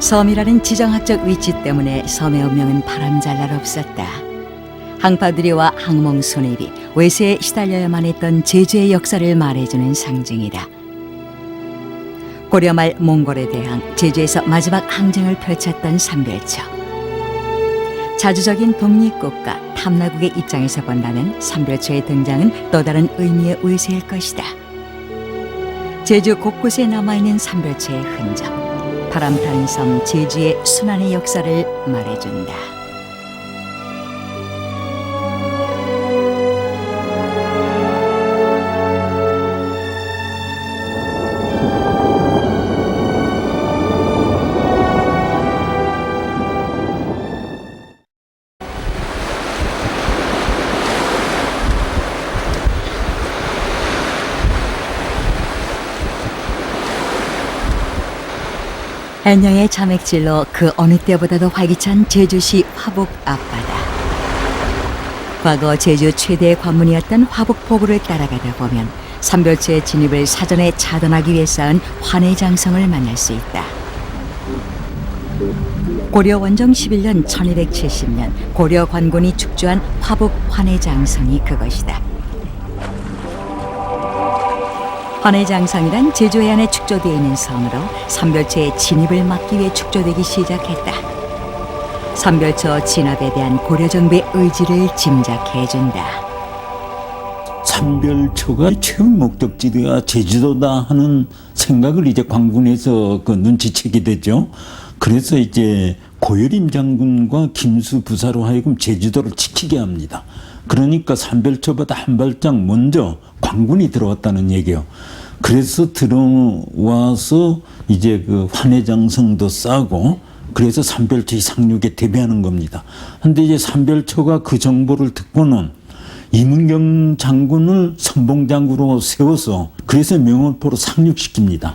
섬이라는 지정학적 위치 때문에 섬의 운명은 바람잘 날 없었다. 항파두리와 항몽소립이 외세에 시달려야만 했던 제주의 역사를 말해주는 상징이다. 고려 말 몽골에 대항 제주에서 마지막 항쟁을 펼쳤던 삼별초. 자주적인 독립국가 탐나국의 입장에서 본다면 삼별초의 등장은 또 다른 의미의 외세일 것이다. 제주 곳곳에 남아있는 삼별초의 흔적, 바람 타는 섬 제주의 순환의 역사를 말해준다. 해녀의 자맥질로 그 어느 때보다도 활기찬 제주시 화북 앞바다. 과거 제주 최대의 관문이었던 화북포구를 따라가다 보면 삼별초의 진입을 사전에 차단하기 위해 쌓은 환해장성을 만날 수 있다. 고려 원종 11년 1270년 고려 관군이 축조한 화북 환해장성이 그것이다. 환해장성이란 제주 해안에 축조되어 있는 성으로 삼별초의 진입을 막기 위해 축조되기 시작했다. 삼별초 진압에 대한 고려 정부의 의지를 짐작해준다. 삼별초가 최후 목적지가 제주도다 하는 생각을 이제 관군에서 눈치채게 되죠. 그래서 이제 고여림 장군과 김수 부사로 하여금 제주도를 지키게 합니다. 그러니까 삼별초보다 한 발짝 먼저 관군이 들어왔다는 얘기예요. 그래서 들어와서 이제 그 환해장성도 싸고 그래서 삼별초의 상륙에 대비하는 겁니다. 근데 이제 삼별초가 그 정보를 듣고는 이문경 장군을 선봉장구로 세워서 그래서 명월포로 상륙시킵니다.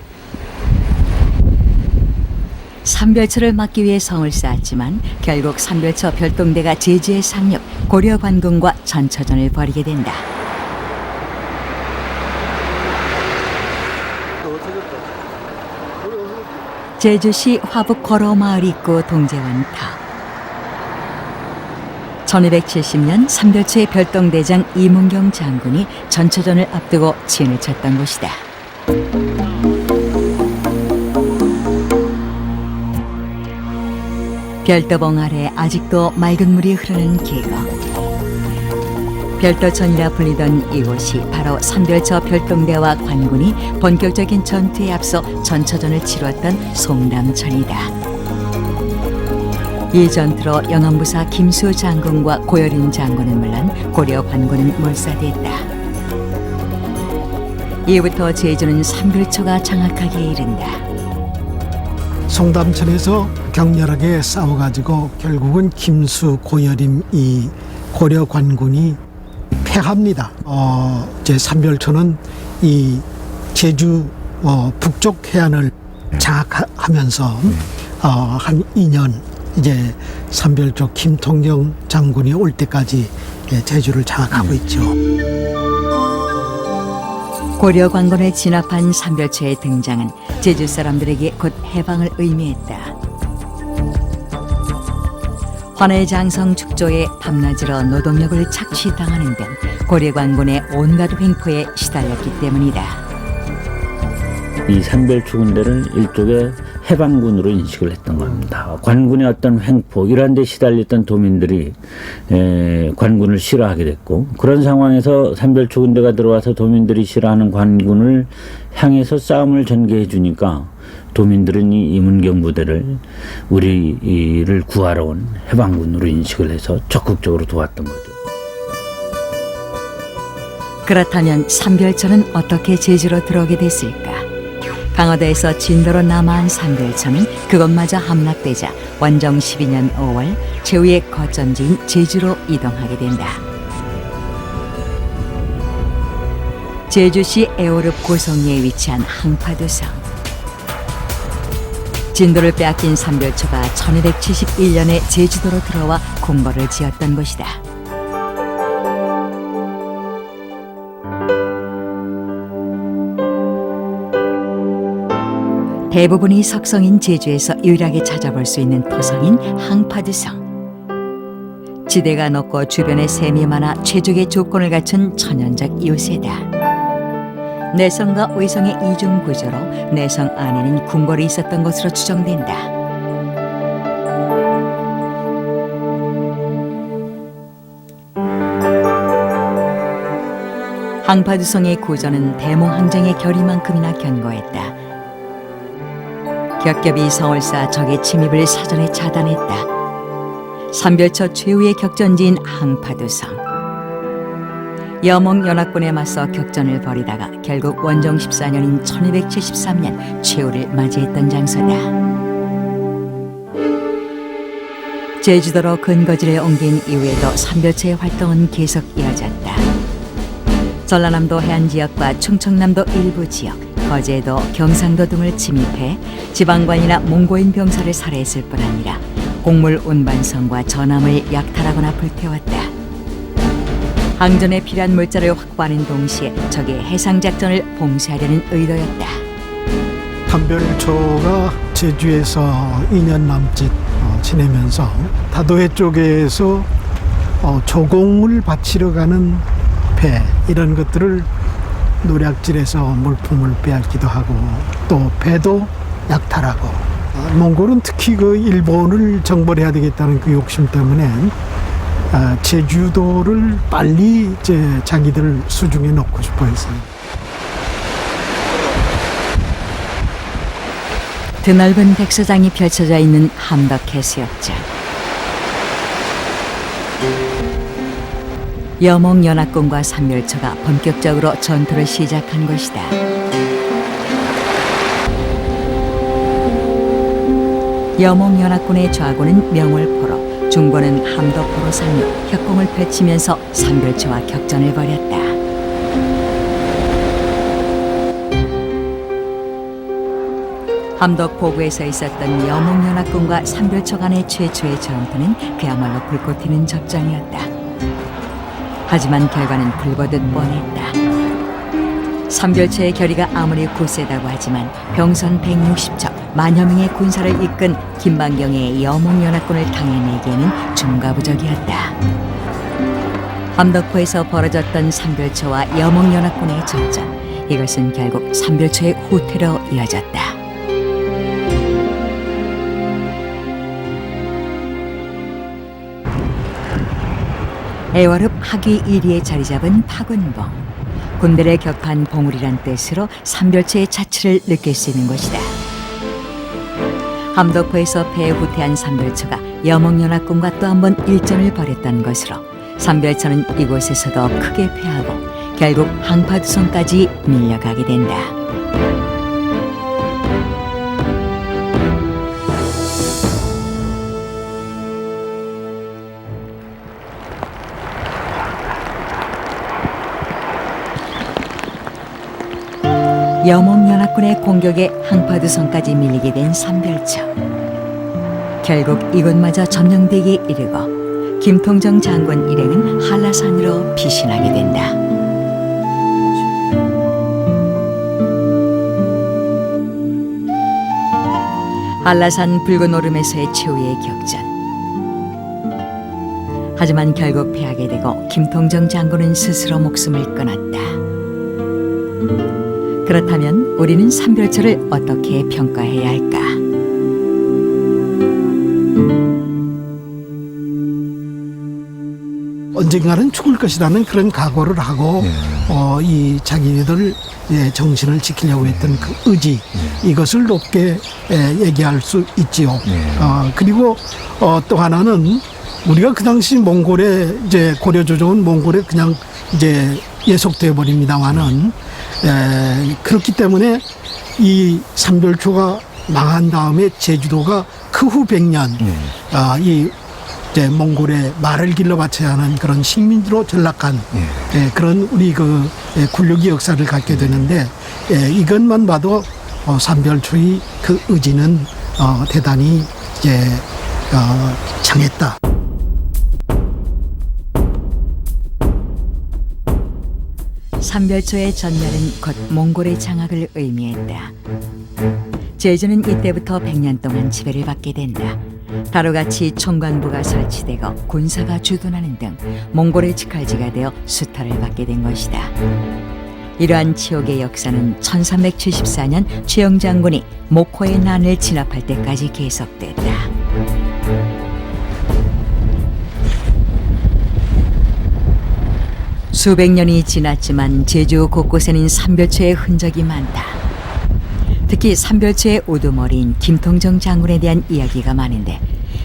삼별초를 막기 위해 성을 쌓았지만 결국 삼별초 별동대가 제주에 상륙, 고려 관군과 전처전을 벌이게 된다. 제주시 화북 거로마을 입구 동제원터. 1270년 삼별초의 별동대장 이문경 장군이 전처전을 앞두고 진을 쳤던 곳이다. 별도봉 아래 아직도 맑은 물이 흐르는 계곡. 별도천이라 불리던 이곳이 바로 삼별초 별동대와 관군이 본격적인 전투에 앞서 전처전을 치루었던 송담천이다. 이 전투로 영암부사 김수 장군과 고여린 장군은 물론 고려 관군은 몰사됐다. 이후부터 제주는 삼별초가 장악하기에 이른다. 송담천에서 격렬하게 싸워가지고 결국은 김수, 고여림 이 고려 관군이 패합니다. 이제 삼별초는 이 제주 북쪽 해안을 장악하면서 한 2년 이제 삼별초 김통정 장군이 올 때까지 제주를 장악하고 있죠. 고려 관군을 진압한 삼별초의 등장은 제주 사람들에게 곧 해방을 의미했다. 환해장성 축조에 밤낮으로 노동력을 착취당하는 등 고려 관군의 온갖 횡포에 시달렸기 때문이다. 이 삼별초 군대를 일종의 해방군으로 인식을 했던 겁니다. 관군의 어떤 횡포 이런 데 시달렸던 도민들이 관군을 싫어하게 됐고 그런 상황에서 삼별초 군대가 들어와서 도민들이 싫어하는 관군을 향해서 싸움을 전개해 주니까 도민들은 이 이문경 부대를 우리를 구하러 온 해방군으로 인식을 해서 적극적으로 도왔던 거죠. 그렇다면 삼별초는 어떻게 제주로 들어오게 됐을까? 강화도에서 진도로 남아한 삼별초는 그것마저 함락되자 원종 12년 5월 최후의 거점지인 제주로 이동하게 된다. 제주시 애오릅 고성리에 위치한 항파두성. 진도를 빼앗긴 삼별초가 1271년에 제주도로 들어와 궁궐을 지었던 곳이다. 대부분이 석성인 제주에서 유일하게 찾아볼 수 있는 토성인 항파두성. 지대가 높고 주변에 샘이 많아 최적의 조건을 갖춘 천연적 요새다. 내성과 외성의 이중 구조로 내성 안에는 궁궐이 있었던 것으로 추정된다. 항파두성의 고전은 대모항쟁의 결의만큼이나 견고했다. 겹겹이 서울사 적의 침입을 사전에 차단했다. 삼별초 최후의 격전지인 항파두성. 여몽연합군에 맞서 격전을 벌이다가 결국 원종 14년인 1273년 최후를 맞이했던 장소다. 제주도로 근거지를 옮긴 이후에도 삼별초의 활동은 계속 이어졌다. 전라남도 해안지역과 충청남도 일부 지역, 거제도, 경상도 등을 침입해 지방관이나 몽고인 병사를 살해했을 뿐 아니라 곡물 운반선과 전함을 약탈하거나 불태웠다. 항전에 필요한 물자를 확보하는 동시에 적의 해상작전을 봉쇄하려는 의도였다. 삼별초가 제주에서 2년 남짓 지내면서 다도해 쪽에서 조공을 바치러 가는 배 이런 것들을 노략질해서 물품을 빼앗기도 하고 또 배도 약탈하고 몽골은 특히 그 일본을 정벌해야 되겠다는 그 욕심 때문에 제주도를 빨리 이제 자기들 수중에 넣고 싶어 했어요. 드넓은 백사장이 펼쳐져 있는 함덕해수욕장. 여몽연합군과 삼별초가 본격적으로 전투를 시작한 곳이다. 여몽연합군의 좌군은 명월포로, 중군은 함덕포로 상륙, 협공을 펼치면서 삼별초와 격전을 벌였다. 함덕포구에서 있었던 여몽연합군과 삼별초 간의 최초의 전투는 그야말로 불꽃 튀는 접전이었다. 하지만 결과는 불보듯 뻔했다. 삼별초의 결의가 아무리 굳세다고 하지만 병선 160척, 만여 명의 군사를 이끈 김반경의 여몽연합군을 당해내기에는 중과부적이었다. 함덕포에서 벌어졌던 삼별초와 여몽연합군의 접전, 이것은 결국 삼별초의 후퇴로 이어졌다. 애월읍 하귀 1위에 자리 잡은 파군봉. 군대를 격파한 봉우리란 뜻으로 삼별초의 자취를 느낄 수 있는 곳이다. 함덕포에서 배에 후퇴한 삼별초가 여몽연합군과 또 한 번 일전을 벌였던 것으로 삼별초는 이곳에서도 크게 패하고 결국 항파두성까지 밀려가게 된다. 여몽연합군의 공격에 항파두성까지 밀리게 된 삼별초. 결국 이곳마저 점령되기에 이르고 김통정 장군 일행은 한라산으로 피신하게 된다. 한라산 붉은 오름에서의 최후의 격전. 하지만 결국 패하게 되고 김통정 장군은 스스로 목숨을 끊었다. 그렇다면 우리는 삼별초를 어떻게 평가해야 할까? 언젠가는 죽을 것이라는 그런 각오를 하고 이 자기들 정신을 지키려고 했던 그 의지, 이것을 높게 얘기할 수 있지요. 그리고 또 하나는 우리가 그 당시 몽골에 이제 고려 조정은 몽골에 그냥 이제 예속되어 버립니다만은 그렇기 때문에 이 삼별초가 망한 다음에 제주도가 그 후 100년 이 이제 몽골의 말을 길러 바쳐야 하는 그런 식민지로 전락한 그런 우리 그 굴욕의 역사를 갖게 되는데 이것만 봐도 삼별초의 그 의지는 대단히 이제 장했다. 삼별초의 전멸은 곧 몽골의 장악을 의미했다. 제주는 이때부터 100년 동안 지배를 받게 된다. 바로같이 총광부가 설치되고 군사가 주둔하는 등 몽골의 직할지가 되어 수탈을 받게 된 것이다. 이러한 치욕의 역사는 1374년 최영 장군이 목호의 난을 진압할 때까지 계속됐다. 수백 년이 지났지만 제주 곳곳에는 삼별초의 흔적이 많다. 특히 삼별초의 우두머리인 김통정 장군에 대한 이야기가 많은데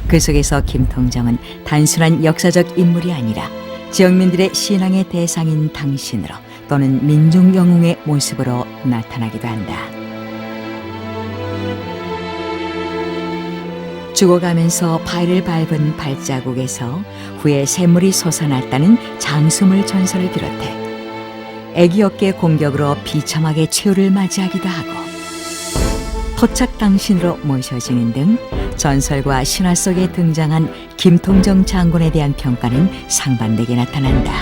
그 속에서 김통정은 단순한 역사적 인물이 아니라 지역민들의 신앙의 대상인 당신으로 또는 민중 영웅의 모습으로 나타나기도 한다. 죽어가면서 바위를 밟은 발자국에서 후에 샘물이 솟아났다는 장수물 전설을 비롯해 애기 어깨 공격으로 비참하게 최후를 맞이하기도 하고 토착 당신으로 모셔지는 등 전설과 신화 속에 등장한 김통정 장군에 대한 평가는 상반되게 나타난다.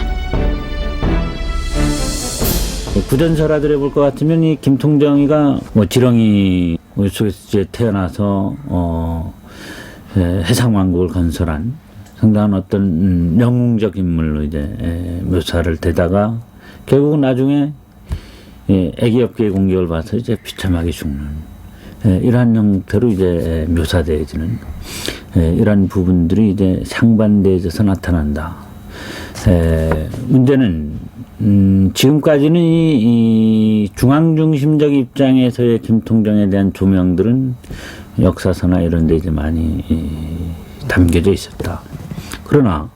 구전설화들에 볼 것 같으면 이 김통정이가 지렁이 속에서 이제 태어나서 해상왕국을 건설한 상당한 어떤 영웅적 인물로 이제 묘사를 되다가 결국은 나중에 애기 어깨의 공격을 봐서 이제 비참하게 죽는 이러한 형태로 이제 묘사되어지는 이러한 부분들이 이제 상반되어져서 나타난다. 문제는 지금까지는 이 중앙중심적 입장에서의 김통정에 대한 조명들은 역사서나 이런 데 이제 많이 담겨져 있었다. 그러나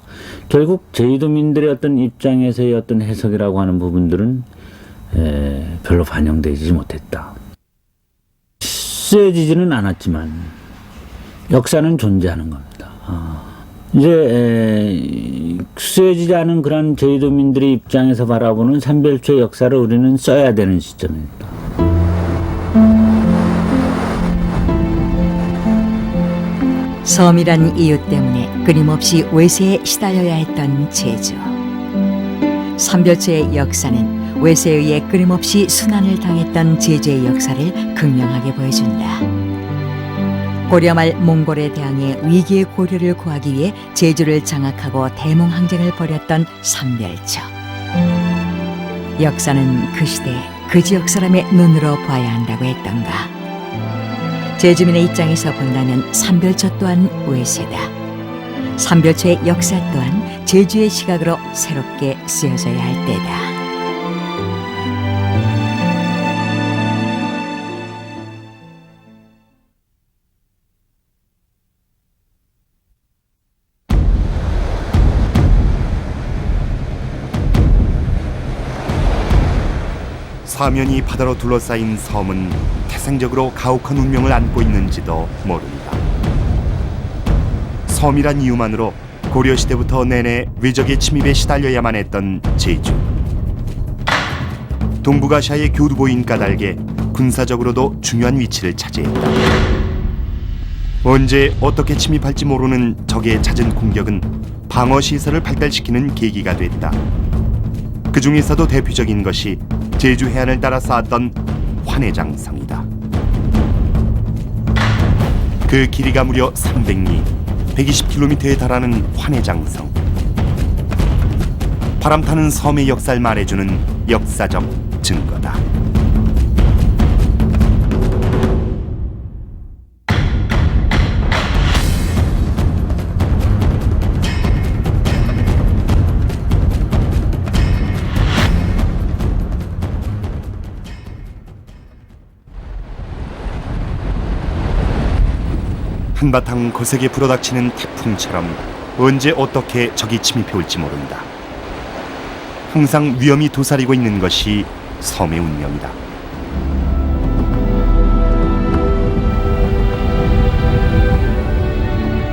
결국 제주도민들의 어떤 입장에서의 어떤 해석이라고 하는 부분들은 별로 반영되지 못했다. 쓰여지지는 않았지만 역사는 존재하는 겁니다. 이제 쓰여지지 않은 그런 제주도민들의 입장에서 바라보는 삼별초의 역사를 우리는 써야 되는 시점입니다. 섬이란 이유 때문에 끊임없이 외세에 시달려야 했던 제주. 삼별초의 역사는 외세에 의해 끊임없이 순환을 당했던 제주의 역사를 극명하게 보여준다. 고려 말 몽골에 대항해 위기의 고려를 구하기 위해 제주를 장악하고 대몽항쟁을 벌였던 삼별초. 역사는 그 시대 그 지역 사람의 눈으로 봐야 한다고 했던가. 제주민의 입장에서 본다면 삼별초 또한 외세다. 삼별초의 역사 또한 제주의 시각으로 새롭게 쓰여져야 할 때다. 사면이 바다로 둘러싸인 섬은 태생적으로 가혹한 운명을 안고 있는지도 모른다. 섬이란 이유만으로 고려시대부터 내내 외적의 침입에 시달려야만 했던 제주. 동북아시아의 교두보인 까닭에 군사적으로도 중요한 위치를 차지했다. 언제 어떻게 침입할지 모르는 적의 잦은 공격은 방어시설을 발달시키는 계기가 됐다. 그 중에서도 대표적인 것이 제주 해안을 따라 쌓았던 환해장성이다. 그 길이가 무려 300리, 120km에 달하는 환해장성. 바람 타는 섬의 역사를 말해주는 역사적 증거다. 한바탕 거세게 불어닥치는 태풍처럼 언제 어떻게 적이 침입해올지 모른다. 항상 위험이 도사리고 있는 것이 섬의 운명이다.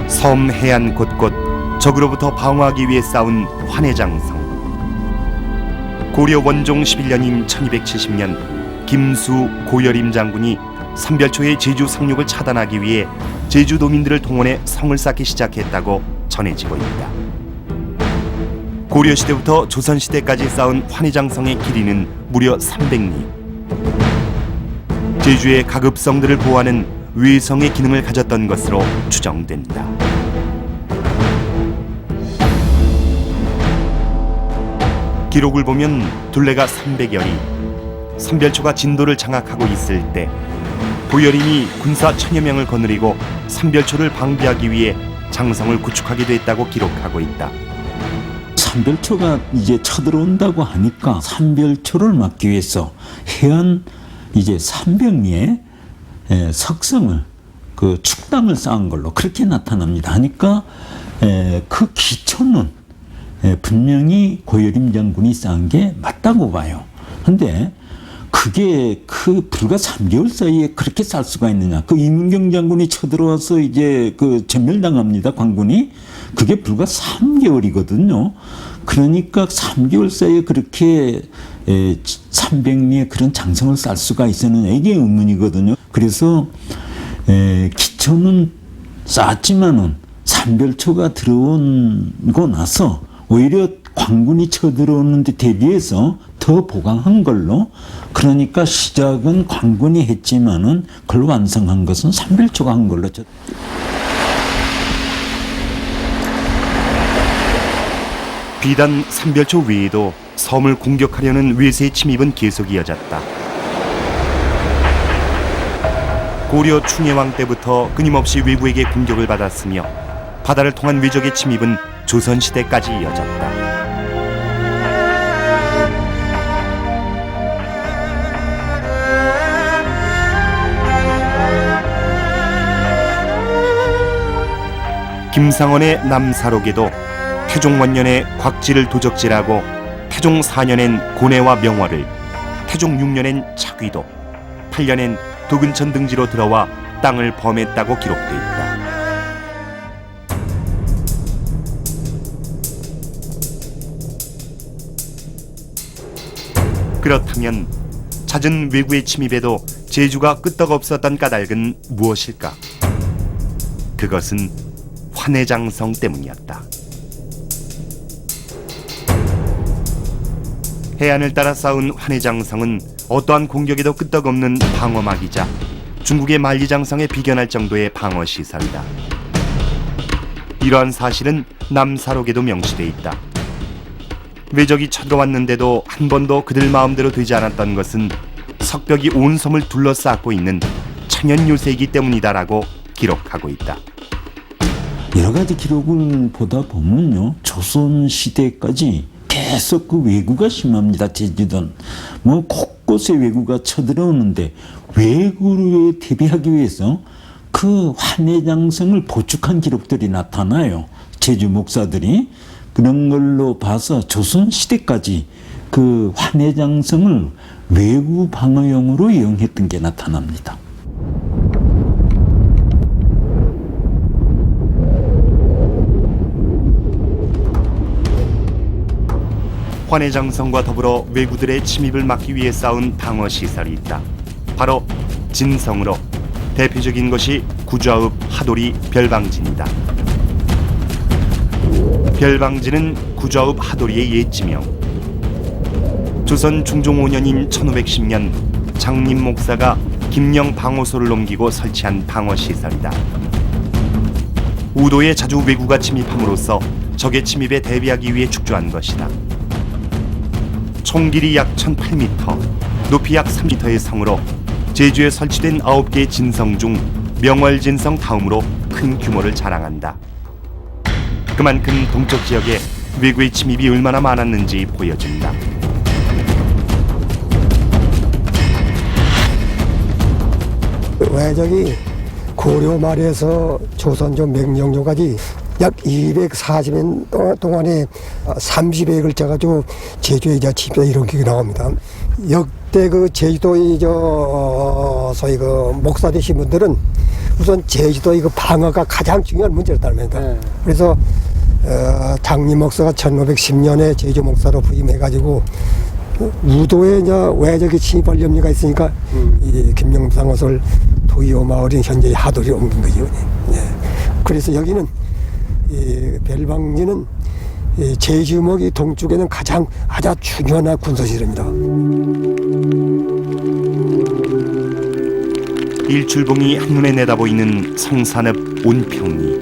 섬 해안 곳곳 적으로부터 방어하기 위해 쌓은 환해장성. 고려 원종 11년인 1270년 김수 고여림 장군이 삼별초의 제주 상륙을 차단하기 위해 제주도민들을 동원해 성을 쌓기 시작했다고 전해지고 있다. 고려시대부터 조선시대까지 쌓은 환해장성의 길이는 무려 300리. 제주의 가급성들을 보호하는 외성의 기능을 가졌던 것으로 추정된다. 기록을 보면 둘레가 300여리, 삼별초가 진도를 장악하고 있을 때 고여림이 군사 1000여 명을 거느리고 삼별초를 방비하기 위해 장성을 구축하게 됐다고 기록하고 있다. 삼별초가 이제 쳐들어온다고 하니까 삼별초를 막기 위해서 해안 이제 300리에 석성을 그 축당을 쌓은 걸로 그렇게 나타납니다. 하니까 그 기초는 분명히 고여림 장군이 쌓은 게 맞다고 봐요. 근데 그게 그 불과 3개월 사이에 그렇게 쌀 수가 있느냐. 그 이문경 장군이 쳐들어와서 이제 그 전멸당합니다. 관군이. 그게 불과 3개월이거든요. 그러니까 3개월 사이에 그렇게 300리의 그런 장성을 쌀 수가 있었느냐. 이게 의문이거든요. 그래서 기초는 쌓았지만은 삼별초가 들어오고 나서 오히려 관군이 쳐들어오는 데 대비해서 더 보강한 걸로, 그러니까 시작은 관군이 했지만은 그걸 완성한 것은 삼별초가 한 걸로. 비단 삼별초 외에도 섬을 공격하려는 외세의 침입은 계속 이어졌다. 고려 충해왕 때부터 끊임없이 외구에게 공격을 받았으며 바다를 통한 외적의 침입은 조선시대까지 이어졌다. 김상원의 남사록에도 태종 원년에 곽지를 도적질하고 태종 4년엔 고뇌와 명화를, 태종 6년엔 차귀도, 8년엔 도근천 등지로 들어와 땅을 범했다고 기록돼 있다. 그렇다면 잦은 외구의 침입에도 제주가 끄떡없었던 까닭은 무엇일까? 그것은 환해장성 때문이었다. 해안을 따라 쌓은 환해장성은 어떠한 공격에도 끄떡없는 방어막이자 중국의 만리장성에 비견할 정도의 방어시설이다. 이러한 사실은 남사록에도 명시돼 있다. 외적이 쳐들어왔는데도 한 번도 그들 마음대로 되지 않았던 것은 석벽이 온 섬을 둘러싸고 있는 천연요새이기 때문이다라고 기록하고 있다. 여러 가지 기록을 보다 보면요, 조선 시대까지 계속 그 왜구가 심합니다. 제주도는 뭐 곳곳에 왜구가 쳐들어오는데 왜구에 대비하기 위해서 그 환해장성을 보축한 기록들이 나타나요. 제주 목사들이. 그런 걸로 봐서 조선 시대까지 그 환해장성을 왜구 방어용으로 이용했던 게 나타납니다. 환해장성과 더불어 왜구들의 침입을 막기 위해 쌓은 방어시설이 있다. 바로 진성으로 대표적인 것이 구좌읍 하도리 별방진이다. 별방진은 구좌읍 하도리의 옛지명. 조선 중종 5년인 1510년 장림 목사가 김영 방어소를 옮기고 설치한 방어시설이다. 우도에 자주 왜구가 침입함으로써 적의 침입에 대비하기 위해 축조한 것이다. 총 길이 약 1008m, 높이 약 3m의 성으로 제주에 설치된 9개의 진성 중 명월진성 다음으로 큰 규모를 자랑한다. 그만큼 동쪽 지역에 왜구의 침입이 얼마나 많았는지 보여준다. 외적이 고려 말에서 조선조 맹령조까지 약 240년 동안에 30회에 걸쳐가지고 제주에 이제 침입 이런 기록이 나옵니다. 역대 그 제주도의 소위 그 목사 되신 분들은 우선 제주도의 그 방어가 가장 중요한 문제였다는 겁니다. 그래서 장림 목사가 1510년에 제주 목사로 부임해가지고 우도에 이제 외적이 침입할 염려가 있으니까 이 김영상옷을 도이오 마을인 현재 하도리 옮긴 거죠. 예. 그래서 여기는 이 별방지는 이 제주목이 동쪽에는 가장 아주 중요한 군사시설입니다. 일출봉이 한눈에 내다보이는 성산읍 온평리.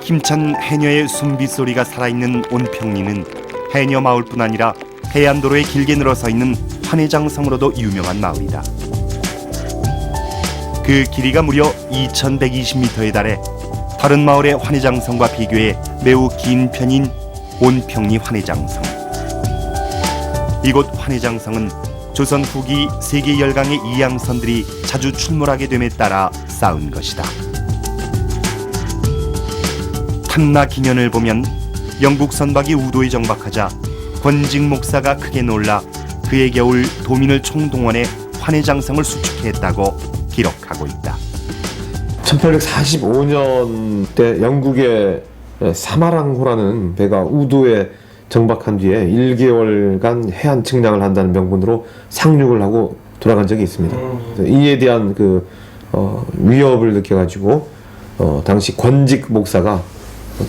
힘찬 해녀의 숨빗소리가 살아있는 온평리는 해녀 마을뿐 아니라 해안도로에 길게 늘어서 있는 환해장성으로도 유명한 마을이다. 그 길이가 무려 2120m에 달해 다른 마을의 환해장성과 비교해 매우 긴 편인 온평리 환해장성. 이곳 환해장성은 조선 후기 세계 열강의 이양선들이 자주 출몰하게 됨에 따라 쌓은 것이다. 탐나 기년을 보면 영국 선박이 우도에 정박하자 권직 목사가 크게 놀라 그에 겨울 도민을 총동원해 환해장성을 수축했다고 기록하고 있다. 1845년 때 영국의 사마랑호라는 배가 우도에 정박한 뒤에 1개월간 해안 측량을 한다는 명분으로 상륙을 하고 돌아간 적이 있습니다. 이에 대한 위협을 느껴가지고 당시 권직 목사가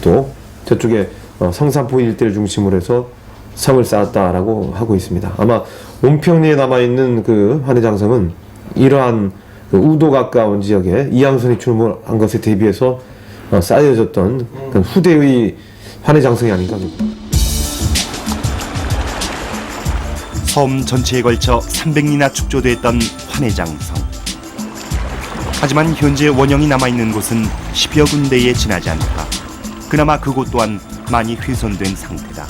또 저쪽에 성산포 일대를 중심으로 해서 성을 쌓았다라고 하고 있습니다. 아마 온평리에 남아있는 그 환해장성은 이러한 우도 가까운 지역에 이양선이 출몰한 것에 대비해서 쌓여졌던 후대의 환해장성이 아닌가. 섬 전체에 걸쳐 300리나 축조됐던 환해장성. 하지만 현재 원형이 남아있는 곳은 10여 군데에 지나지 않다. 그나마 그곳 또한 많이 훼손된 상태다.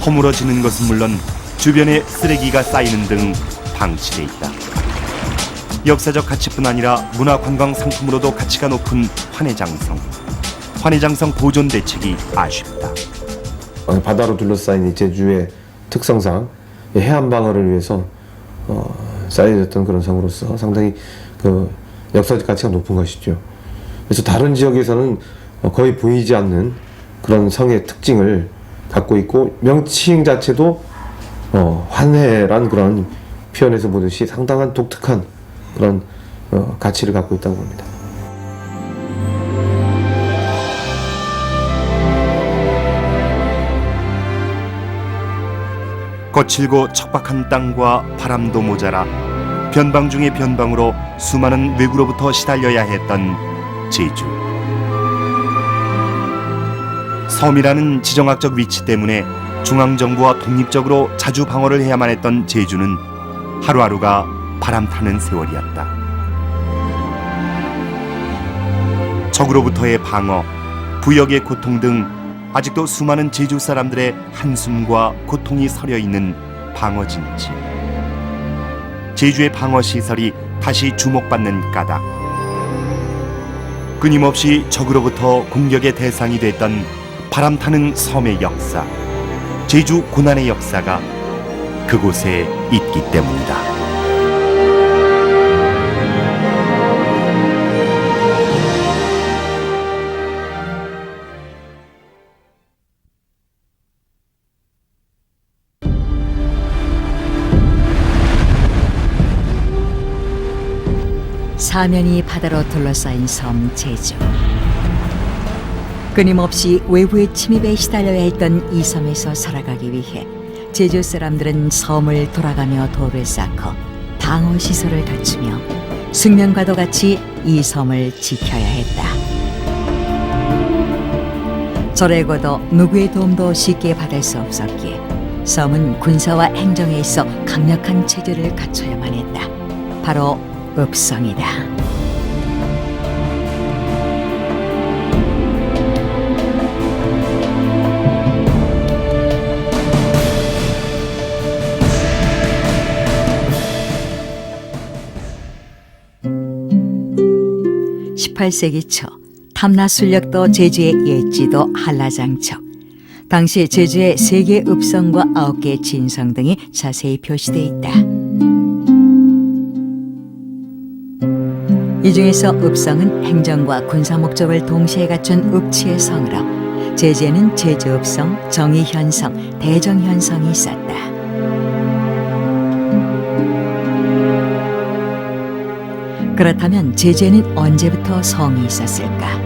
허물어지는 것은 물론 주변에 쓰레기가 쌓이는 등 방치돼 있다. 역사적 가치뿐 아니라 문화관광 상품으로도 가치가 높은 환해장성. 환해장성 보존 대책이 아쉽다. 바다로 둘러싸인 이 제주의 특성상 해안 방어를 위해서 쌓여졌던 그런 성으로서 상당히 역사적 가치가 높은 것이죠. 그래서 다른 지역에서는 거의 보이지 않는 그런 성의 특징을 갖고 있고 명칭 자체도 환해란 그런 표현에서 보듯이 상당한 독특한 그런 가치를 갖고 있다고 봅니다. 거칠고 척박한 땅과 바람도 모자라 변방 중의 변방으로 수많은 외구로부터 시달려야 했던 제주. 섬이라는 지정학적 위치 때문에 중앙정부와 독립적으로 자주 방어를 해야만 했던 제주는 하루하루가 바람 타는 세월이었다. 적으로부터의 방어, 부역의 고통 등 아직도 수많은 제주 사람들의 한숨과 고통이 서려 있는 방어진지. 제주의 방어 시설이 다시 주목받는 까닭. 끊임없이 적으로부터 공격의 대상이 됐던 바람 타는 섬의 역사, 제주 고난의 역사가 그곳에 있기 때문이다. 사면이 바다로 둘러싸인 섬 제주. 끊임없이 외부의 침입에 시달려야 했던 이 섬에서 살아가기 위해 제주 사람들은 섬을 돌아가며 돌을 쌓고 방어 시설을 갖추며 숙명과도 같이 이 섬을 지켜야 했다. 절에고도 누구의 도움도 쉽게 받을 수 없었기에 섬은 군사와 행정에 있어 강력한 체제를 갖춰야만 했다. 바로 읍성이다. (18세기) 초 탐라술력도 제주의 옛지도 한라장척. 당시 제주의 3개 읍성과 9개 진성 등이 자세히 표시되어 있다. 이 중에서 읍성은 행정과 군사 목적을 동시에 갖춘 읍치의 성으로 제주에는 제주읍성, 정의현성, 대정현성이 있었다. 그렇다면 제주에는 언제부터 성이 있었을까?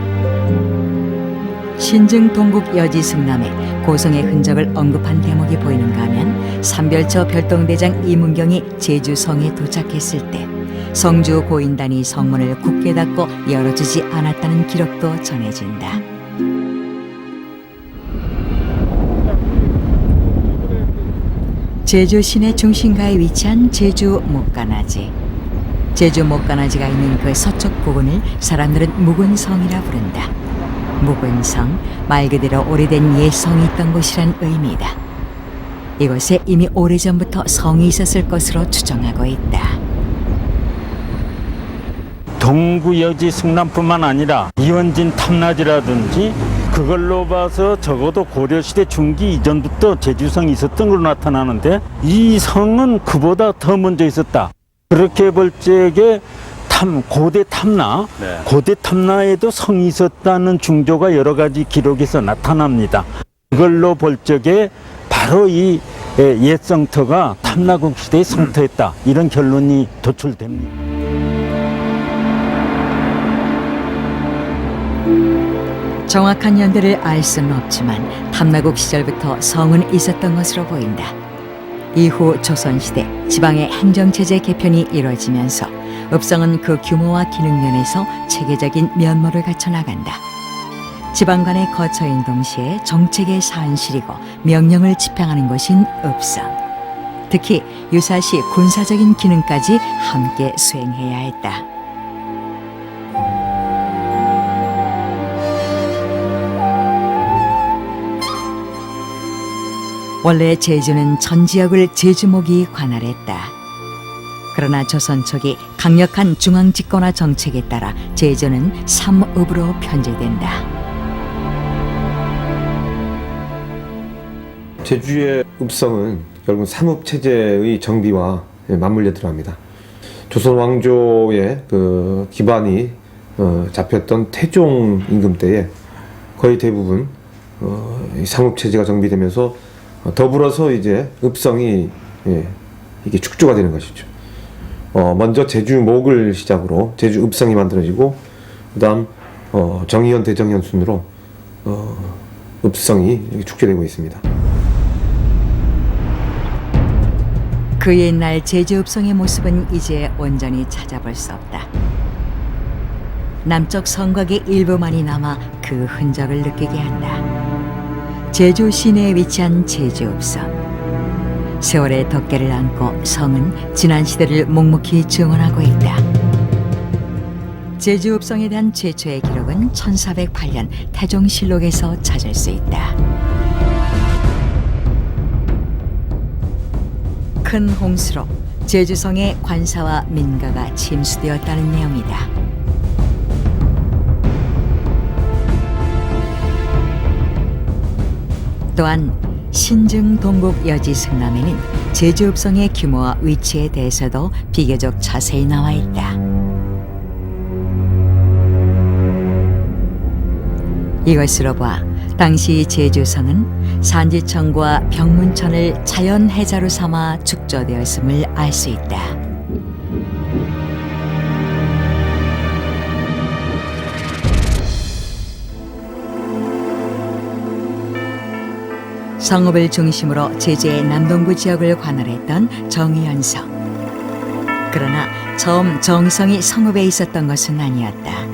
신증 동국 여지 승남에 고성의 흔적을 언급한 대목이 보이는가 하면 삼별초 별동대장 이문경이 제주성에 도착했을 때 성주 고인단이 성문을 굳게 닫고 열어주지 않았다는 기록도 전해진다. 제주 시내 중심가에 위치한 제주 목가나지. 제주 목가나지가 있는 그 서쪽 부근을 사람들은 묵은성이라 부른다. 묵은성, 말 그대로 오래된 옛 성이 있던 곳이란 의미다. 이곳에 이미 오래전부터 성이 있었을 것으로 추정하고 있다. 동구여지 승남뿐만 아니라 이원진 탐나지라든지 그걸로 봐서 적어도 고려시대 중기 이전부터 제주성이 있었던 걸로 나타나는데 이 성은 그보다 더 먼저 있었다. 그렇게 볼 적에 고대 탐나, 고대 탐나에도 성이 있었다는 징조가 여러 가지 기록에서 나타납니다. 그걸로 볼 적에 바로 이 옛 성터가 탐나국 시대의 성터였다. 이런 결론이 도출됩니다. 정확한 연대를 알 수는 없지만 탐나국 시절부터 성은 있었던 것으로 보인다. 이후 조선시대 지방의 행정체제 개편이 이뤄지면서 읍성은 그 규모와 기능 면에서 체계적인 면모를 갖춰나간다. 지방 간의 거처인 동시에 정책의 사안실이고 명령을 집행하는 곳인 읍성. 특히 유사시 군사적인 기능까지 함께 수행해야 했다. 원래 제주는 전 지역을 제주목이 관할했다. 그러나 조선 초기 강력한 중앙 집권화 정책에 따라 제주는 삼읍으로 편제된다. 제주의 읍성은 결국 삼읍 체제의 정비와 맞물려 들어갑니다. 조선 왕조의 그 기반이 잡혔던 태종 임금 때에 거의 대부분 이 삼읍 체제가 정비되면서 더불어서 이제 읍성이 이게 축조가 되는 것이죠. 먼저 제주목을 시작으로 제주 읍성이 만들어지고 그다음 정의연 대정연 순으로 읍성이 축조되고 있습니다. 그 옛날 제주 읍성의 모습은 이제 온전히 찾아볼 수 없다. 남쪽 성곽의 일부만이 남아 그 흔적을 느끼게 한다. 제주 시내에 위치한 제주 읍성. 세월의 덮개를 안고 성은 지난 시대를 묵묵히 증언하고 있다. 제주 읍성에 대한 최초의 기록은 1408년 태종실록에서 찾을 수 있다. 큰 홍수로 제주성의 관사와 민가가 침수되었다는 내용이다. 또한 신증 동국 여지 승남에는 제주 읍성의 규모와 위치에 대해서도 비교적 자세히 나와 있다. 이것으로 봐 당시 제주성은 산지천과 병문천을 자연 해자로 삼아 축조되었음을 알 수 있다. 성읍을 중심으로 제주의 남동부 지역을 관할했던 정의연성. 그러나 처음 정성이 성읍에 있었던 것은 아니었다.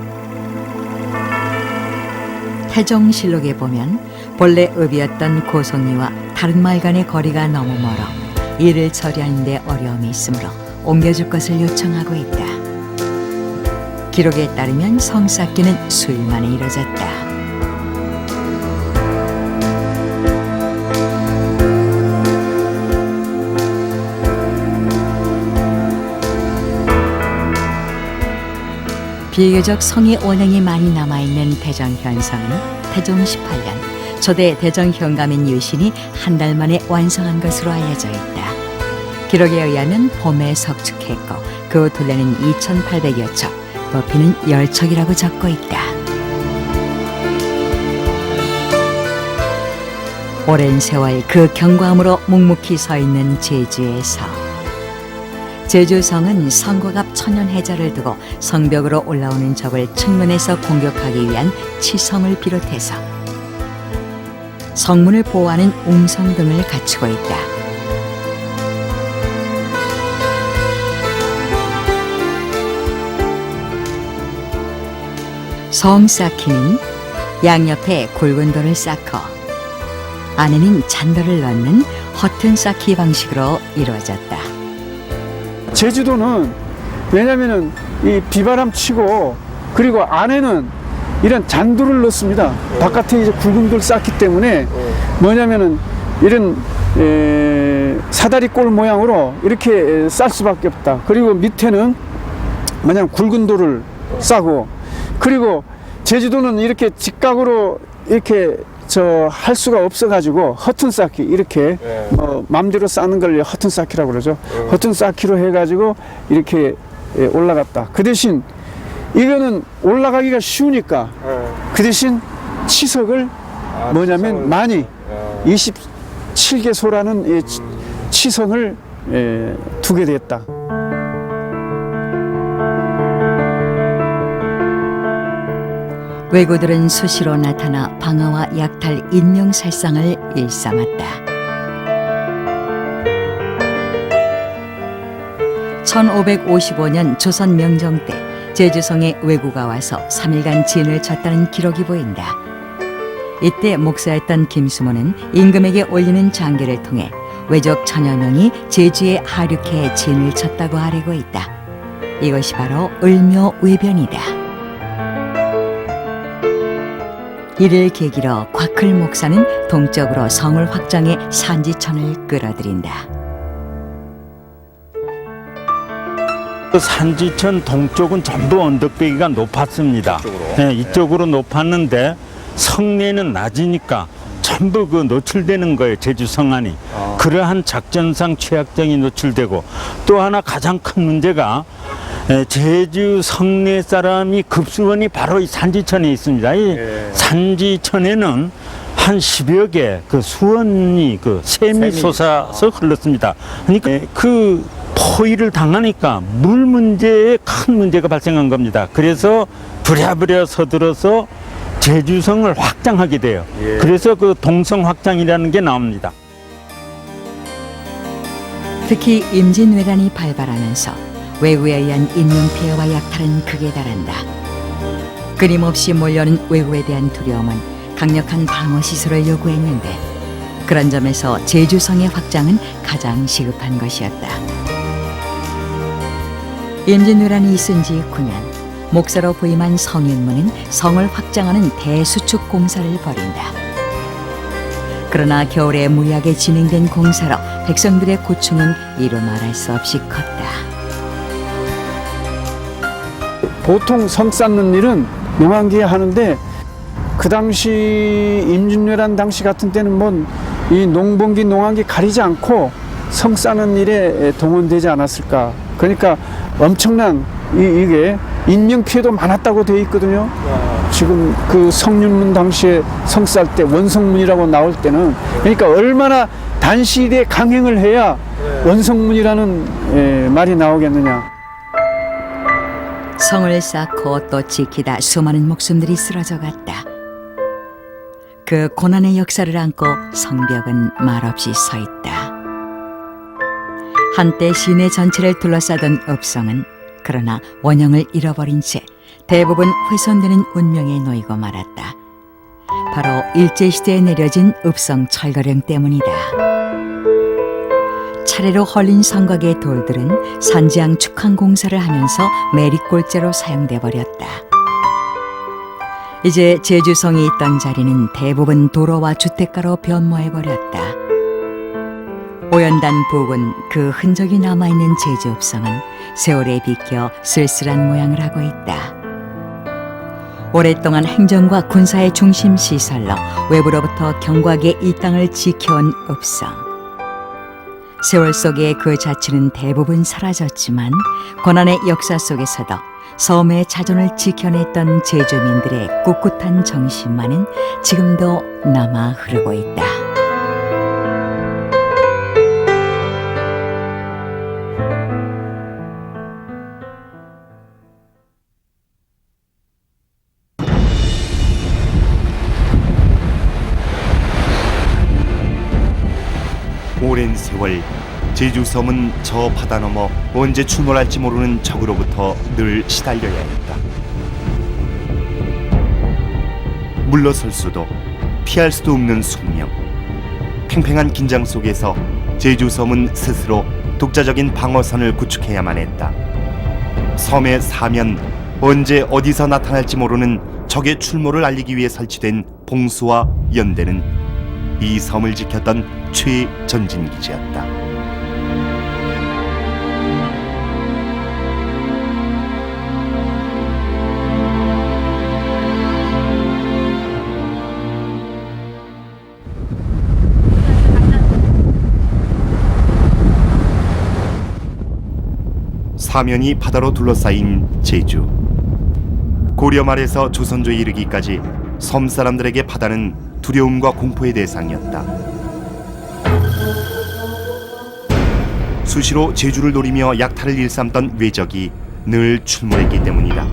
태종실록에 보면 본래 읍이었던 고성리와 다른 마을 간의 거리가 너무 멀어 일을 처리하는 데 어려움이 있으므로 옮겨줄 것을 요청하고 있다. 기록에 따르면 성 쌓기는 수일 만에 이뤄졌다. 비교적 성의 원형이 많이 남아있는 대정현성은 태종 18년 초대 대정현감인 유신이 한 달 만에 완성한 것으로 알려져 있다. 기록에 의하면 봄에 석축했고 그 둘레는 2,800여 척, 높이는 10척이라고 적고 있다. 오랜 세월 그 경과함으로 묵묵히 서 있는 제주의 성. 제주성은 성곽 앞 천연해자를 두고 성벽으로 올라오는 적을 측면에서 공격하기 위한 치성을 비롯해서 성문을 보호하는 웅성 등을 갖추고 있다. 성 쌓기는 양옆에 굵은 돌을 쌓고 안에는 잔돌을 넣는 허튼 쌓기 방식으로 이루어졌다. 제주도는 왜냐면은 이 비바람 치고 그리고 안에는 이런 잔돌을 넣습니다. 바깥에 이제 굵은 돌 쌓기 때문에 뭐냐면은 이런 사다리꼴 모양으로 이렇게 쌀 수밖에 없다. 그리고 밑에는 마냥 굵은 돌을 싸고 그리고 제주도는 이렇게 직각으로 이렇게 할 수가 없어가지고 허튼 쌓기 이렇게 맘대로 쌓는 걸 허튼 쌓기라고 그러죠. 허튼 쌓기로 해가지고 이렇게 올라갔다. 그 대신 이거는 올라가기가 쉬우니까 그 대신 치석을 뭐냐면 많이 27개소라는 치석을 두게 됐다. 왜구들은 수시로 나타나 방화와 약탈, 인명살상을 일삼았다. 1555년 조선 명정 때 제주성에 왜구가 와서 3일간 진을 쳤다는 기록이 보인다. 이때 목사였던 김수모는 임금에게 올리는 장계를 통해 왜적 천여 명이 제주에 하륙해 진을 쳤다고 아뢰고 있다. 이것이 바로 을묘외변이다. 이를 계기로 곽클 목사는 동쪽으로 성을 확장해 산지천을 끌어들인다. 산지천 동쪽은 전부 언덕배기가 높았습니다. 네, 이쪽으로 높았는데 성내는 낮으니까 전부 그 노출되는 거예요. 제주 성안이. 그러한 작전상 취약점이 노출되고 또 하나 가장 큰 문제가 제주 성내 사람이 급수원이 바로 이 산지천에 있습니다. 이 산지천에는 한 10여 개 그 수원이 그 샘이 솟아서 흘렀습니다. 그러니까 그 포위를 당하니까 물 문제에 큰 문제가 발생한 겁니다. 그래서 부랴부랴 서들어서 제주성을 확장하게 돼요. 그래서 그 동성 확장이라는 게 나옵니다. 특히 임진왜란이 발발하면서 왜구에 의한 인명피해와 약탈은 극에 달한다. 끊임없이 몰려오는 왜구에 대한 두려움은 강력한 방어시설을 요구했는데 그런 점에서 제주성의 확장은 가장 시급한 것이었다. 임진왜란이 있은 지 9년, 목사로 부임한 성윤무는 성을 확장하는 대수축 공사를 벌인다. 그러나 겨울에 무리하게 진행된 공사로 백성들의 고충은 이루 말할 수 없이 컸다. 보통 성 쌓는 일은 농한기에 하는데 그 당시 임진왜란 당시 같은 때는 뭐 이 농번기 농한기 가리지 않고 성 쌓는 일에 동원되지 않았을까. 그러니까 엄청난 이게 인명 피해도 많았다고 되어 있거든요. 지금 그 성윤문 당시에 성 쌀 때 원성문이라고 나올 때는 그러니까 얼마나 단시일에 강행을 해야 원성문이라는 말이 나오겠느냐. 성을 쌓고 또 지키다 수많은 목숨들이 쓰러져 갔다. 그 고난의 역사를 안고 성벽은 말없이 서 있다. 한때 시내 전체를 둘러싸던 읍성은 그러나 원형을 잃어버린 채 대부분 훼손되는 운명에 놓이고 말았다. 바로 일제시대에 내려진 읍성 철거령 때문이다. 차례로 헐린 성곽의 돌들은 산지항 축항 공사를 하면서 매립골재로 사용돼 버렸다. 이제 제주성이 있던 자리는 대부분 도로와 주택가로 변모해 버렸다. 오연단 부근 그 흔적이 남아있는 제주읍성은 세월에 비껴 쓸쓸한 모양을 하고 있다. 오랫동안 행정과 군사의 중심 시설로 외부로부터 경과하게 이 땅을 지켜온 읍성. 세월 속에 그 자취는 대부분 사라졌지만 고난의 역사 속에서도 섬의 자존을 지켜냈던 제주민들의 꿋꿋한 정신만은 지금도 남아 흐르고 있다. 긴 세월 제주섬은 저 바다 너머 언제 출몰할지 모르는 적으로부터 늘 시달려야 했다. 물러설 수도 피할 수도 없는 숙명. 팽팽한 긴장 속에서 제주섬은 스스로 독자적인 방어선을 구축해야만 했다. 섬의 사면, 언제 어디서 나타날지 모르는 적의 출몰을 알리기 위해 설치된 봉수와 연대는 이 섬을 지켰던 최전진기지였다. 사면이 바다로 둘러싸인 제주. 고려 말에서 조선조에 이르기까지 섬 사람들에게 바다는 두려움과 공포의 대상이었다. 수시로 제주를 노리며 약탈을 일삼던 외적이 늘 출몰했기 때문이다.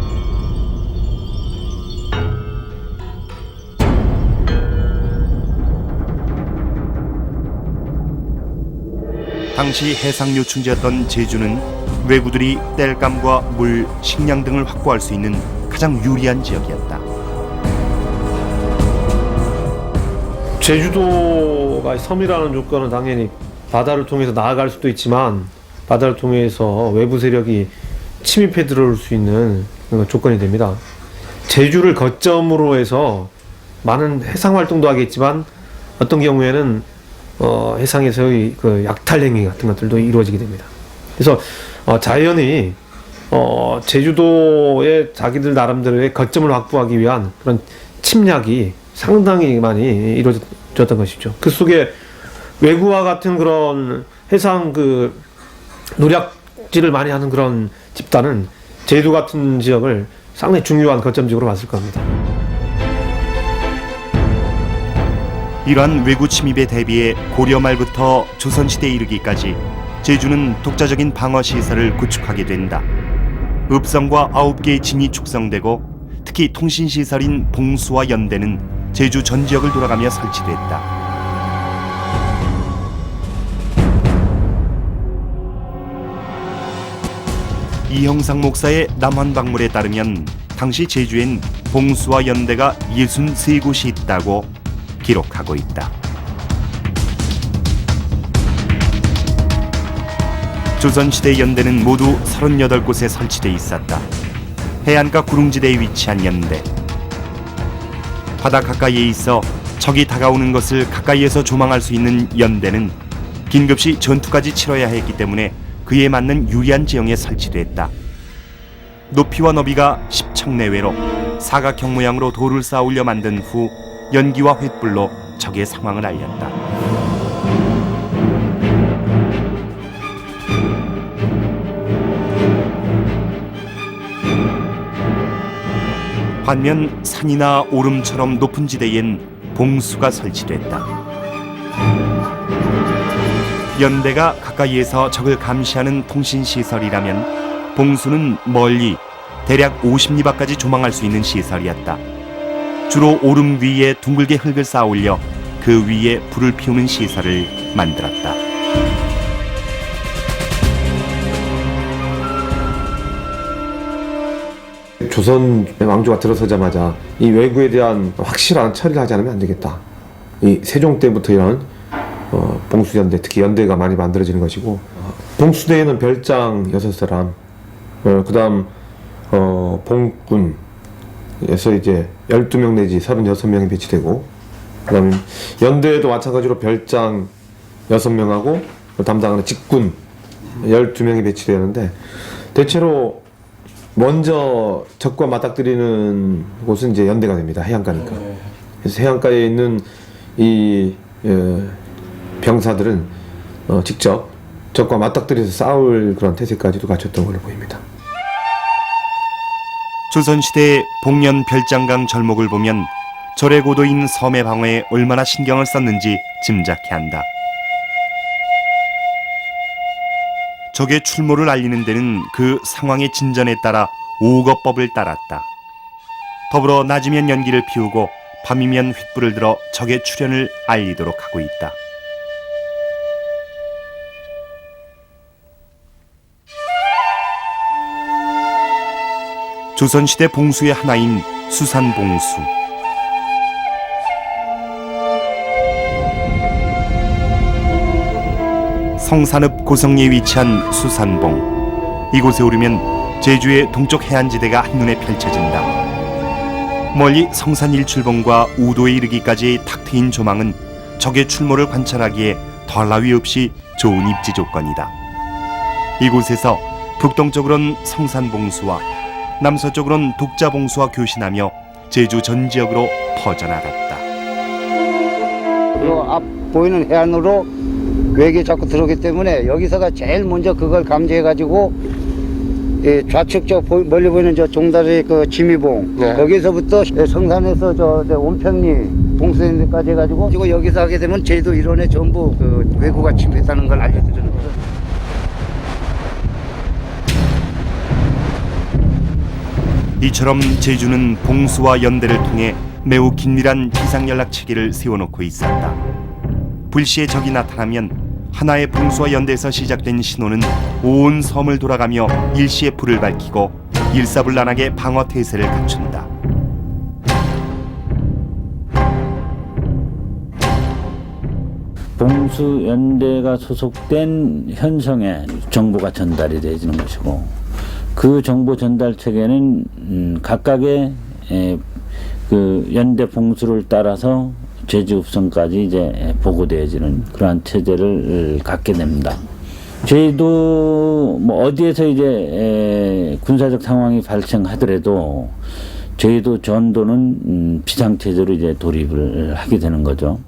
당시 해상 요충지였던 제주는 왜구들이 땔감과 물, 식량 등을 확보할 수 있는 가장 유리한 지역이었다. 제주도가 섬이라는 조건은 당연히 바다를 통해서 나아갈 수도 있지만 바다를 통해서 외부 세력이 침입해 들어올 수 있는 조건이 됩니다. 제주를 거점으로 해서 많은 해상 활동도 하겠지만 어떤 경우에는 해상에서의 그 약탈 행위 같은 것들도 이루어지게 됩니다. 그래서 자연히 제주도의 자기들 나름대로의 거점을 확보하기 위한 그런 침략이 상당히 많이 이루어졌던 것이죠. 그 속에 외구와 같은 그런 해상 그 노략질을 많이 하는 그런 집단은 제주 같은 지역을 상당히 중요한 거점지구로 봤을 겁니다. 이러한 외구 침입에 대비해 고려 말부터 조선시대에 이르기까지 제주는 독자적인 방어시설을 구축하게 된다. 읍성과 9개의 진이 축성되고 특히 통신시설인 봉수와 연대는 제주 전 지역을 돌아가며 설치됐다. 이형상 목사의 남한박물에 따르면 당시 제주엔 봉수와 연대가 63곳이 있다고 기록하고 있다. 조선시대 연대는 모두 38곳에 설치돼 있었다. 해안가 구릉지대에 위치한 연대. 바다 가까이에 있어 적이 다가오는 것을 가까이에서 조망할 수 있는 연대는 긴급시 전투까지 치러야 했기 때문에 그에 맞는 유리한 지형에 설치됐다. 높이와 너비가 10척 내외로 사각형 모양으로 돌을 쌓아올려 만든 후 연기와 횃불로 적의 상황을 알렸다. 반면 산이나 오름처럼 높은 지대엔 봉수가 설치됐다. 연대가 가까이에서 적을 감시하는 통신시설이라면 봉수는 멀리 대략 50리 밖까지 조망할 수 있는 시설이었다. 주로 오름 위에 둥글게 흙을 쌓아 올려 그 위에 불을 피우는 시설을 만들었다. 조선 왕조가 들어서자마자 이 왜구에 대한 확실한 처리를 하지 않으면 안 되겠다. 이 세종 때부터 이런 봉수연대, 특히 연대가 많이 만들어지는 것이고, 봉수대에는 별장 6사람, 그 다음 봉군에서 이제 12명 내지 36명이 배치되고, 그 다음에 연대에도 마찬가지로 별장 6명하고 담당하는 직군 12명이 배치되는데, 대체로 먼저 적과 맞닥뜨리는 곳은 이제 연대가 됩니다. 해안가니까. 그래서 해안가에 있는 이 병사들은 직접 적과 맞닥뜨려서 싸울 그런 태세까지도 갖췄던 걸로 보입니다. 조선시대의 복년 별장강 절목을 보면 절의 고도인 섬의 방어에 얼마나 신경을 썼는지 짐작해 한다. 적의 출몰을 알리는 데는 그 상황의 진전에 따라 오거법을 따랐다. 더불어 낮이면 연기를 피우고 밤이면 횃불을 들어 적의 출현을 알리도록 하고 있다. 조선시대 봉수의 하나인 수산봉수. 성산읍 고성리에 위치한 수산봉. 이곳에 오르면 제주의 동쪽 해안지대가 한눈에 펼쳐진다. 멀리 성산 일출봉과 우도에 이르기까지의 탁 트인 조망은 적의 출몰을 관찰하기에 더할 나위 없이 좋은 입지 조건이다. 이곳에서 북동쪽으로는 성산봉수와 남서쪽으로는 독자봉수와 교신하며 제주 전 지역으로 퍼져나갔다. 그 앞 보이는 해안으로 외게 자꾸 들어오기 때문에 여기서가 제일 먼저 그걸 감지해가지고 좌측 저 멀리 보이는 저 종다리 그 지미봉 거기서부터 성산에서 저 온평리 봉수까지 해가지고 그리고 여기서 하게 되면 제주도 일원에 전부 그 왜구가 침입했다는 걸 알려드리는 거죠. 이처럼 제주는 봉수와 연대를 통해 매우 긴밀한 비상연락 체계를 세워놓고 있었다. 불시에 적이 나타나면 하나의 봉수와 연대에서 시작된 신호는 온 섬을 돌아가며 일시에 불을 밝히고 일사불란하게 방어 태세를 갖춘다. 봉수 연대가 소속된 현성에 정보가 전달이 되어지는 것이고, 그 정보 전달 체계는 각각의 그 연대 봉수를 따라서 제주 읍성까지 이제 보고되어지는 그러한 체제를 갖게 됩니다. 저희도 뭐 어디에서 이제 군사적 상황이 발생하더라도 저희도 전도는 비상체제로 이제 돌입을 하게 되는 거죠.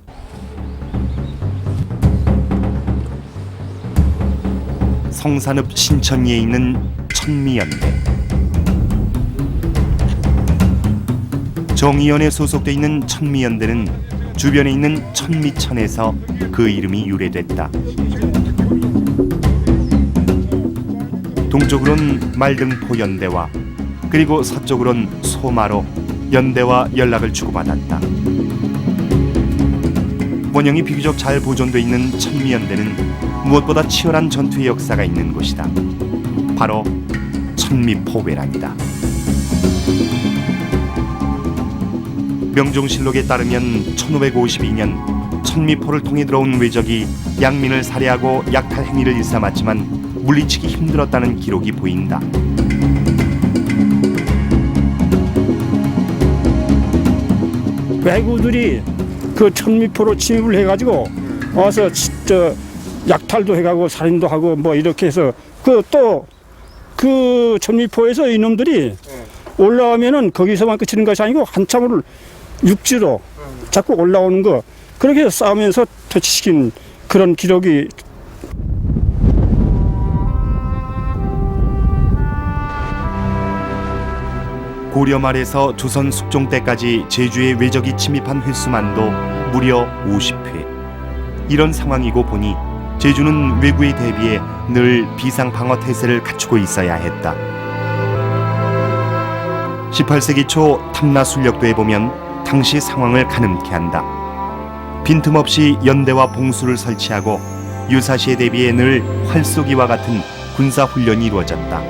성산읍 신천리에 있는 천미연대. 정의연에 소속돼 있는 천미연대는 주변에 있는 천미천에서 그 이름이 유래됐다. 동쪽으론 말등포 연대와 그리고 서쪽으론 소마로 연대와 연락을 주고받았다. 원형이 비교적 잘 보존돼 있는 천미연대는 무엇보다 치열한 전투의 역사가 있는 곳이다. 바로 천미포회란이다. 명종실록에 따르면 1552년 천미포를 통해 들어온 왜적이 양민을 살해하고 약탈 행위를 일삼았지만 물리치기 힘들었다는 기록이 보인다. 왜구들이 그 천미포로 침입을 해가지고 와서 저 약탈도 해가고 살인도 하고 뭐 이렇게 해서 그 천미포에서 이놈들이 올라오면은 거기서만 그치는 것이 아니고 한참을 육지로 자꾸 올라오는 거 그렇게 해서 싸우면서 퇴치시킨 그런 기록이. 고려 말에서 조선 숙종 때까지 제주에 왜적이 침입한 횟수만도 무려 50회. 이런 상황이고 보니 제주는 왜구에 대비해 늘 비상 방어 태세를 갖추고 있어야 했다. 18세기 초 탐라 순력도에 보면 당시 상황을 가늠케 한다. 빈틈없이 연대와 봉수를 설치하고 유사시에 대비해 늘 활쏘기와 같은 군사 훈련이 이루어졌다.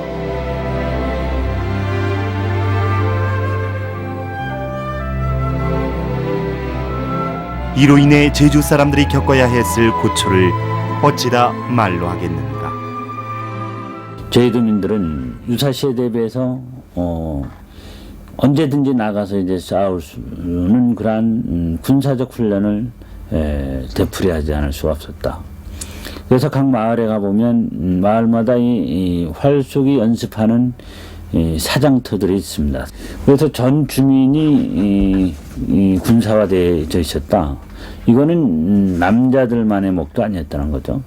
이로 인해 제주 사람들이 겪어야 했을 고초를 어찌다 말로 하겠는가. 제주도민들은 유사시에 대비해서 언제든지 나가서 이제 싸울 수는 그러한 군사적 훈련을 되풀이하지 않을 수가 없었다. 그래서 각 마을에 가보면 마을마다 이 활쏘기 연습하는 사장터들이 있습니다. 그래서 전 주민이 군사화되어 있었다. 이거는 남자들만의 목도 아니었다는 거죠.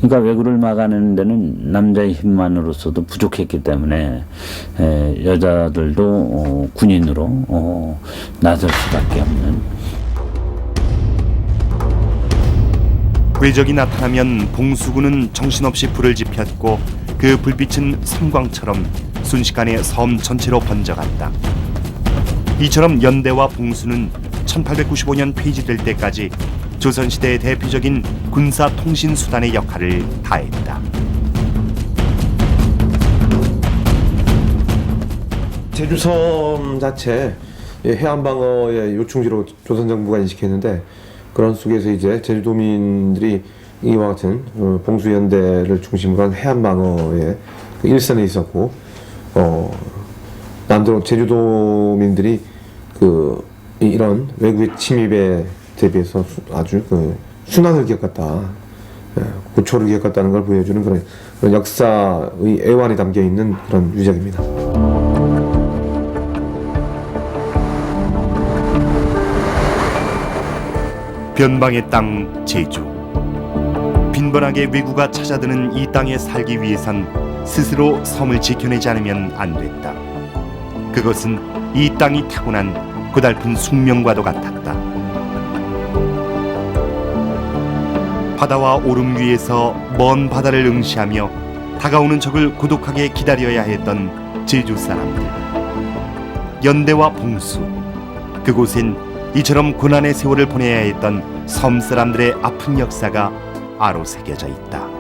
그러니까 왜구를 막아내는 데는 남자의 힘만으로서도 부족했기 때문에 여자들도 군인으로 나설 수밖에 없는. 왜적이 나타나면 봉수군은 정신없이 불을 지폈고 그 불빛은 섬광처럼 순식간에 섬 전체로 번져갔다. 이처럼 연대와 봉수는 1895년 폐지될 때까지 조선시대의 대표적인 군사 통신 수단의 역할을 다했다. 제주섬 자체 해안 방어의 요충지로 조선 정부가 인식했는데 그런 속에서 이제 제주도민들이 이와 같은 봉수연대를 중심으로 한 해안 방어의 그 일선에 있었고 남대로 제주도민들이 이런 외국의 침입에 대비해서 아주 순환을 겪었다, 고초를 겪었다는 걸 보여주는 그런 역사의 애환이 담겨 있는 그런 유적입니다. 변방의 땅 제주. 빈번하게 왜구가 찾아드는 이 땅에 살기 위해선 스스로 섬을 지켜내지 않으면 안 됐다. 그것은 이 땅이 타고난 고달픈 숙명과도 같았다. 바다와 오름 위에서 먼 바다를 응시하며 다가오는 적을 고독하게 기다려야 했던 제주 사람들. 연대와 봉수, 그곳엔 이처럼 고난의 세월을 보내야 했던 섬 사람들의 아픈 역사가 아로 새겨져 있다.